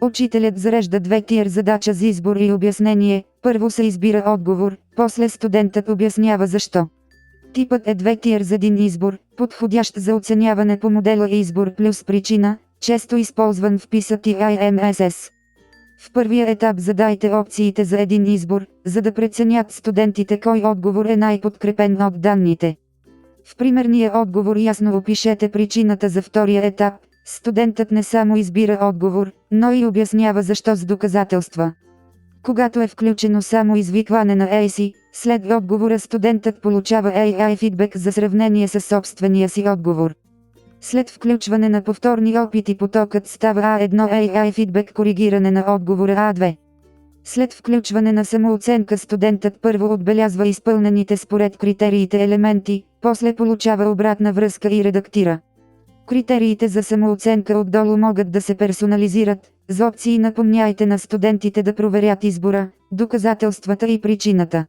Учителят зарежда 2 тир задача за избор и обяснение. Първо се избира отговор, после студентът обяснява защо. Типът е 2 тир за един избор, подходящ за оценяване по модела избор плюс причина, често използван в PISA и IMSS. В първия етап задайте опциите за един избор, за да преценят студентите кой отговор е най-подкрепен от данните. В примерния отговор ясно опишете причината за втория етап. Студентът не само избира отговор, но и обяснява защо с доказателства. Когато е включено само извикване на AC, след отговора студентът получава AI фидбек за сравнение с собствения си отговор. След включване на повторни опити потокът става A1 AI фидбек коригиране на отговора A2. След включване на самооценка студентът първо отбелязва изпълнените според критериите елементи, после получава обратна връзка и редактира. Критериите за самооценка отдолу могат да се персонализират. С опции напомняйте на студентите да проверят избора, доказателствата и причината.